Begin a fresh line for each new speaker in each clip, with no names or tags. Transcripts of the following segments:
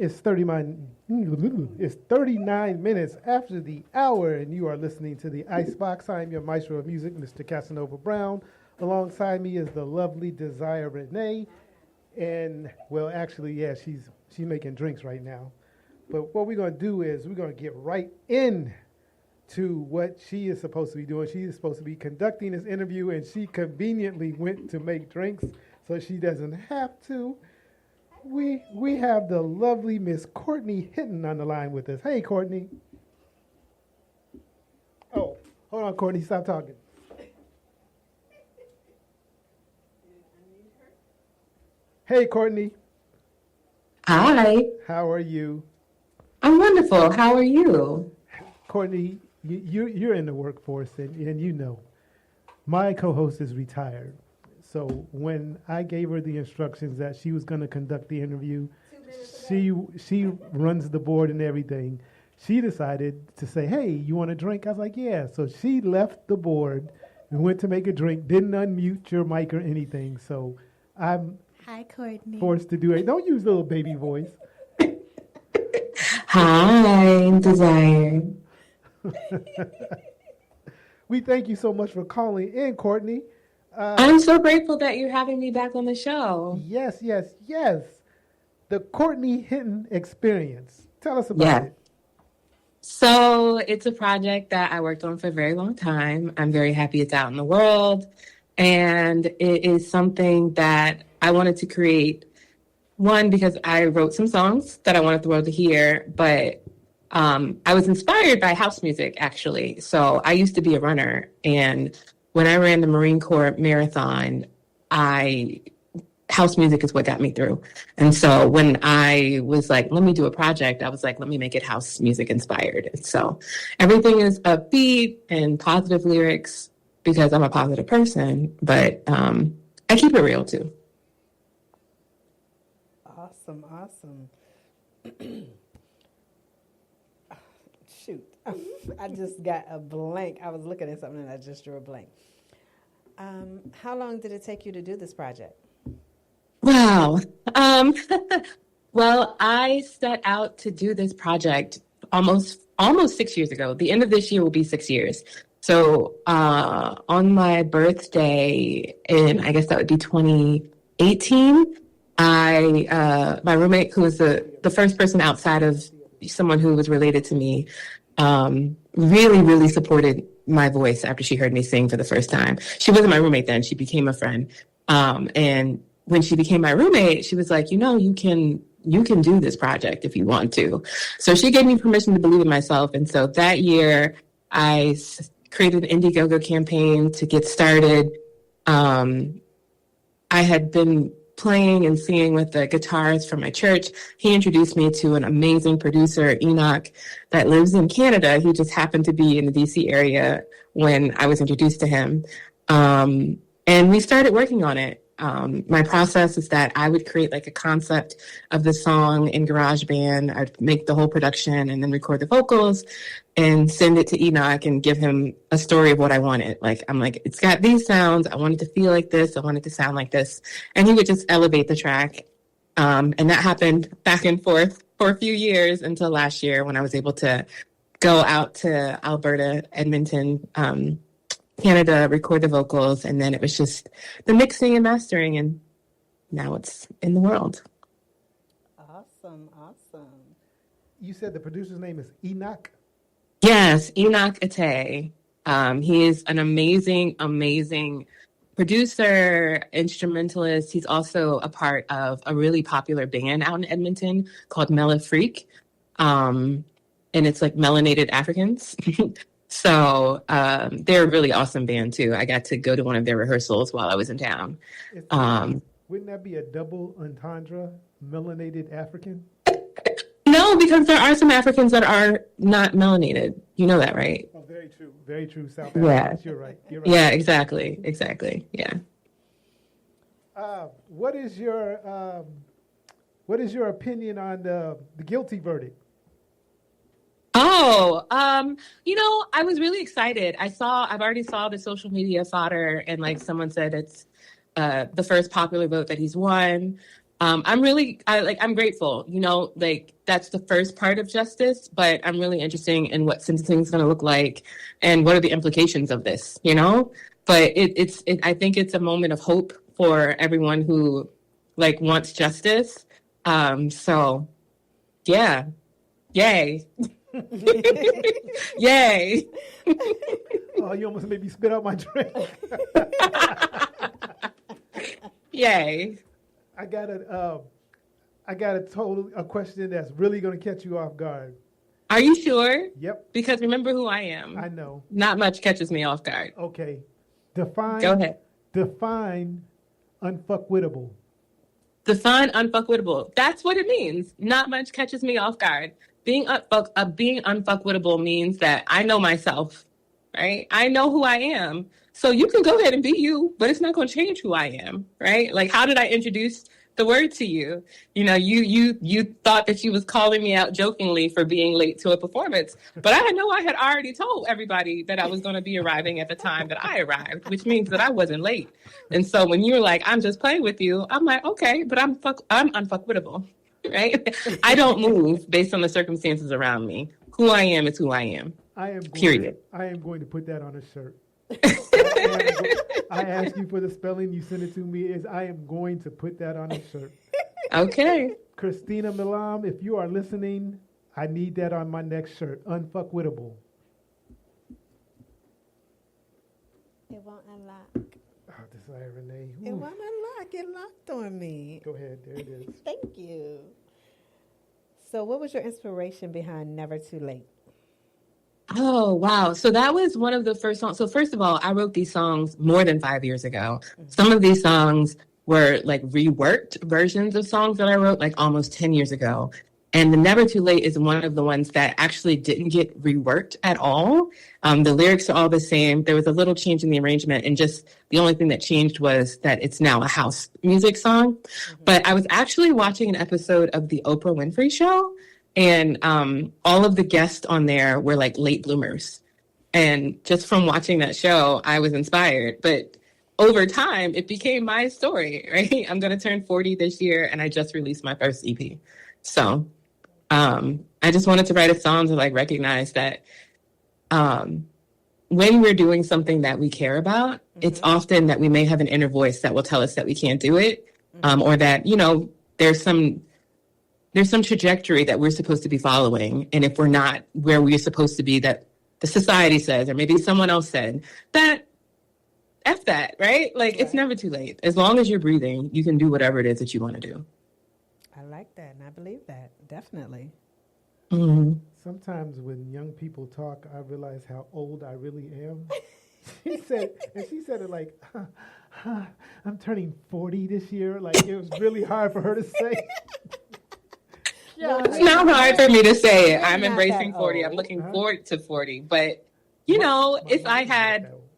It's 39 minutes after the hour, and you are listening to the Icebox. I'm your maestro of music, Mr. Casanova Brown. Alongside me is the lovely Desire Renee. And, well, actually, yeah, she's making drinks right now. But what we're going to do is we're going to get right in to what she is supposed to be doing. She is supposed to be conducting this interview, and she conveniently went to make drinks so she doesn't have to. We have the lovely Miss Courtney Hinton on the line with us. Hey, Courtney. Oh, hold on, Courtney. Stop talking. Hey, Courtney.
Hi.
How are you?
I'm wonderful. How are you?
Courtney, you're in the workforce, and you know, my co-host is retired. So when I gave her the instructions that she was going to conduct the interview, she runs the board and everything. She decided to say, hey, you want a drink? I was like, yeah. So she left the board and went to make a drink, didn't unmute your mic or anything. So I'm
Hi, Courtney.
forced to do it. Don't use little baby voice.
Hi, Desire.
We thank you so much for calling in, Courtney.
I'm so grateful that you're having me back on the show.
Yes. The Courtney Hinton Experience. Tell us about it.
So it's a project that I worked on for a very long time. I'm very happy it's out in the world. And it is something that I wanted to create. One, because I wrote some songs that I wanted the world to hear, but I was inspired by house music, actually. So I used to be a runner, and when I ran the Marine Corps marathon, house music is what got me through. And so when I was like, let me do a project, I was like, let me make it house music inspired. And so everything is upbeat and positive lyrics because I'm a positive person, but I keep it real too.
Awesome. Shoot, I just got a blank. I was looking at something and I just drew a blank. How long did it take you to do this project?
Wow. Well, I set out to do this project almost 6 years ago. The end of this year will be 6 years. So on my birthday, and I guess that would be 2018, my roommate, who was the first person outside of someone who was related to me, really, really supported my voice after she heard me sing for the first time. She wasn't my roommate then. She became a friend. And when she became my roommate, she was like, you can do this project if you want to. So she gave me permission to believe in myself. And so that year I created an Indiegogo campaign to get started. I had been playing and singing with the guitarist from my church. He introduced me to an amazing producer, Enoch, that lives in Canada. He just happened to be in the DC area when I was introduced to him. And we started working on it. My process is that I would create like a concept of the song in GarageBand. I'd make the whole production and then record the vocals and send it to Enoch and give him a story of what I wanted. I'm like, it's got these sounds. I want it to feel like this. I want it to sound like this. And he would just elevate the track. And that happened back and forth for a few years until last year when I was able to go out to Alberta, Edmonton, Canada, record the vocals, and then it was just the mixing and mastering, and now it's in the world.
Awesome.
You said the producer's name is Enoch?
Yes, Enoch Ate. He is an amazing producer, instrumentalist. He's also a part of a really popular band out in Edmonton called Mela Freak, and it's like melanated Africans. So they're a really awesome band, too. I got to go to one of their rehearsals while I was in town.
Wouldn't that be a double entendre, melanated African?
No, because there are some Africans that are not melanated. You know that, right?
Oh, very true. Very true, South Africans. You're right.
Yeah, exactly. Yeah.
What is your opinion on the guilty verdict?
Oh, I was really excited. I've already saw the social media fodder, and like someone said, it's the first popular vote that he's won. I'm grateful, like that's the first part of justice, but I'm really interested in what sentencing is going to look like and what are the implications of this, but I think it's a moment of hope for everyone who like wants justice. So yeah, yay. Yay.
Oh, you almost made me spit out my drink.
Yay.
I got a question that's really going to catch you off guard.
Are you sure?
Yep.
Because remember who I am.
I know.
Not much catches me off guard.
Okay. Define.
Go ahead.
Define unfuckwittable.
Define unfuckwittable. That's what it means. Not much catches me off guard. Being unfuckwittable means that I know myself, right? I know who I am. So you can go ahead and be you, but it's not going to change who I am, right? Like, how did I introduce the word to you? You thought that you was calling me out jokingly for being late to a performance, but I know I had already told everybody that I was going to be arriving at the time that I arrived, which means that I wasn't late. And so when you were like, I'm just playing with you, I'm like, okay, but I'm unfuckwittable, right? I don't move based on the circumstances around me. Who I am is who I am. Period.
I am going to put that on a shirt. I ask you for the spelling, you send it to me. I am going to put that on a shirt.
Okay.
Christina Milam, if you are listening, I need that on my next shirt. Unfuckwittable.
It won't unlock.
Oh, Desire Renee. Ooh.
It won't unlock. It locked on me.
Go ahead. There it is.
Thank you. So what was your inspiration behind Never Too Late?
Oh, wow. So that was one of the first songs. So first of all, I wrote these songs more than 5 years ago. Some of these songs were like reworked versions of songs that I wrote like almost 10 years ago. And the Never Too Late is one of the ones that actually didn't get reworked at all. The lyrics are all the same. There was a little change in the arrangement, and just the only thing that changed was that it's now a house music song. Mm-hmm. But I was actually watching an episode of the Oprah Winfrey Show, and all of the guests on there were like late bloomers. And just from watching that show, I was inspired. But over time, it became my story, right? I'm going to turn 40 this year, and I just released my first EP. So I just wanted to write a song to like recognize that when we're doing something that we care about, mm-hmm. it's often that we may have an inner voice that will tell us that we can't do it, mm-hmm. Or that, there's some trajectory that we're supposed to be following. And if we're not where we're supposed to be, that the society says, or maybe someone else said, that F that, right? Like, It's never too late. As long as you're breathing, you can do whatever it is that you want to do.
I like that, and I believe that, definitely.
Mm-hmm.
Sometimes when young people talk, I realize how old I really am. She said it like, I'm turning 40 this year. Like, it was really hard for her to say.
Yeah, it's not hard for me to say it. I'm embracing 40. I'm looking forward to 40. But,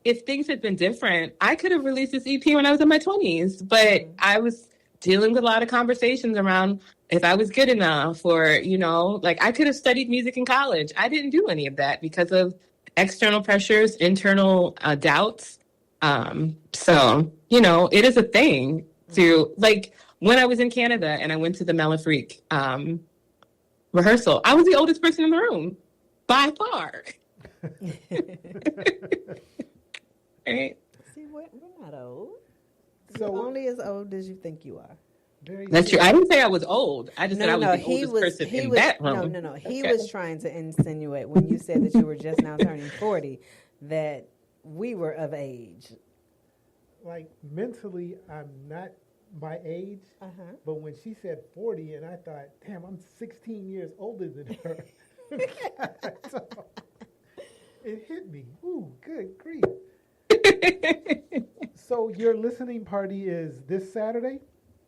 if things had been different, I could have released this EP when I was in my 20s. But I was dealing with a lot of conversations around if I was good enough, or, I could have studied music in college. I didn't do any of that because of external pressures, internal doubts. So, it is a thing to, like, when I was in Canada and I went to the Mellifreak rehearsal, I was the oldest person in the room by far. Right?
See, we're not old.
So,
you're only as old as you think you are.
That's true. I didn't say I was old. I just said I was the oldest person in that room.
No. He was trying to insinuate when you said that you were just now turning 40 that we were of age.
Like, mentally, I'm not my age, but when she said 40, and I thought, damn, I'm 16 years older than her. So, it hit me. Ooh, good grief. So your listening party is this Saturday?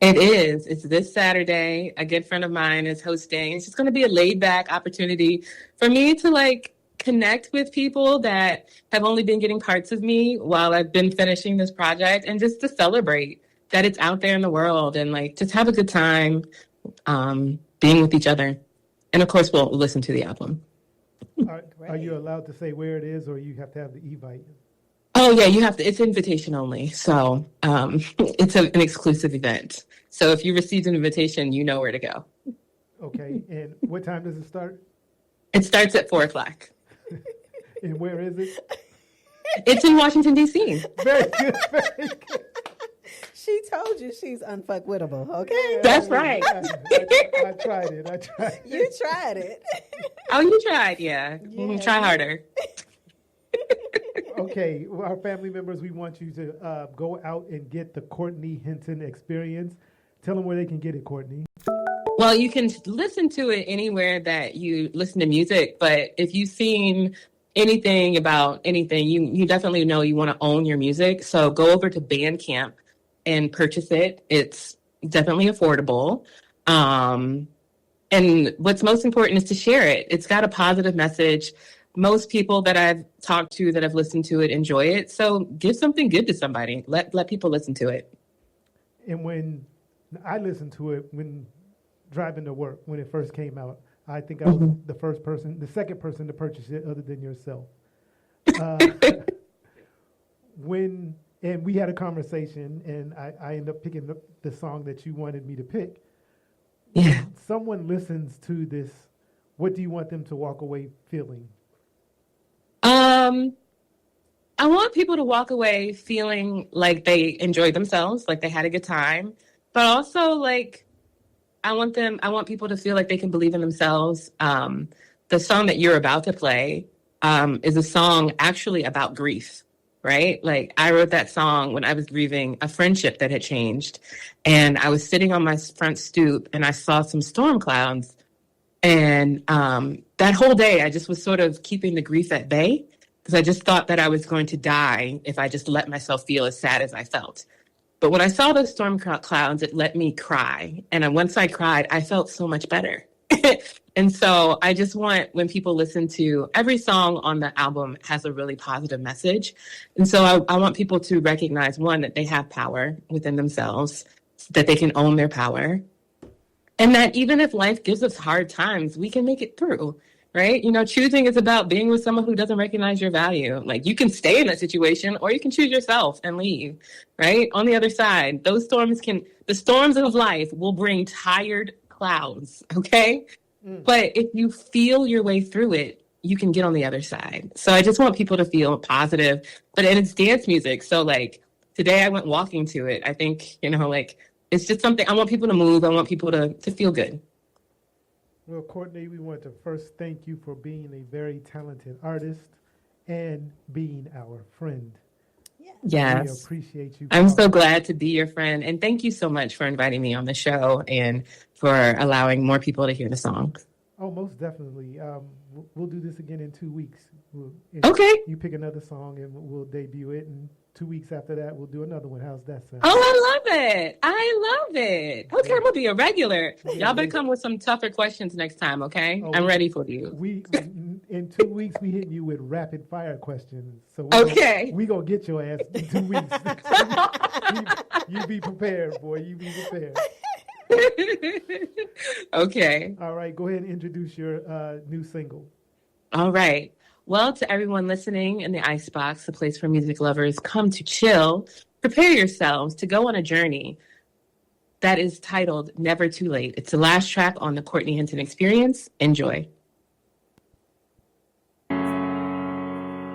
It is. It's this Saturday. A good friend of mine is hosting. It's just going to be a laid-back opportunity for me to, like, connect with people that have only been getting parts of me while I've been finishing this project, and just to celebrate that it's out there in the world, and, like, just have a good time being with each other. And, of course, we'll listen to the album.
Are you allowed to say where it is, or you have to have the Evite?
Oh yeah, you have to. It's invitation only, so it's an exclusive event. So if you received an invitation, you know where to go.
Okay, and what time does it start?
It starts at 4:00.
And where is it?
It's in Washington, D.C.
Very good, very good.
She told you she's unfuckwittable, okay?
That's right.
I tried it.
You tried it.
Oh, you tried, yeah.
Yeah.
Try harder.
Okay, well, our family members, we want you to go out and get the Courtney Hinton Experience. Tell them where they can get it, Courtney.
Well, you can listen to it anywhere that you listen to music, but if you've seen anything about anything, you definitely know you want to own your music. So go over to Bandcamp and purchase it. It's definitely affordable. And what's most important is to share it. It's got a positive message. Most people that I've talked to that have listened to it enjoy it. So give something good to somebody. Let people listen to it.
And when I listened to it, when driving to work, when it first came out, I think I was the second person to purchase it other than yourself. And we had a conversation, and I ended up picking the song that you wanted me to pick.
Yeah.
When someone listens to this, what do you want them to walk away feeling?
I want people to walk away feeling like they enjoyed themselves, like they had a good time, but also like I want people to feel like they can believe in themselves. The song that you're about to play is a song actually about grief, right? Like I wrote that song when I was grieving a friendship that had changed, and I was sitting on my front stoop and I saw some storm clouds, and that whole day I just was sort of keeping the grief at bay because I just thought that I was going to die if I just let myself feel as sad as I felt. But when I saw those storm clouds, it let me cry. And once I cried, I felt so much better. And so I just want, when people listen to every song on the album has a really positive message. And so I want people to recognize, one, that they have power within themselves, that they can own their power. And that even if life gives us hard times, we can make it through. Right? You know, choosing is about being with someone who doesn't recognize your value. Like you can stay in that situation or you can choose yourself and leave, right? On the other side, the storms of life will bring tired clouds, okay? But if you feel your way through it, you can get on the other side. So I just want people to feel positive, and it's dance music. So like today I went walking to it. I think, like it's just something, I want people to move. I want people to feel good.
Well, Courtney, we want to first thank you for being a very talented artist and being our friend.
Yes.
We appreciate you.
I'm so glad to be your friend. And thank you so much for inviting me on the show and for allowing more people to hear the song.
Oh, most definitely. We'll do this again in 2 weeks.
Okay.
You pick another song and we'll debut it. And 2 weeks after that, we'll do another one. How's that sound?
Oh, I love it. Okay, I'm going to be a regular.
Yeah,
Y'all better come with some tougher questions next time, okay?
Oh,
I'm ready for you.
In 2 weeks, we hit you with rapid fire questions. So we're going to get your ass in 2 weeks. You be prepared, boy. You be prepared.
Okay.
All right, go ahead and introduce your new single.
All right. Well, to everyone listening in the Icebox, the place for music lovers, come to chill. Prepare yourselves to go on a journey that is titled Never Too Late. It's the last track on the Courtney Hinton Experience. Enjoy.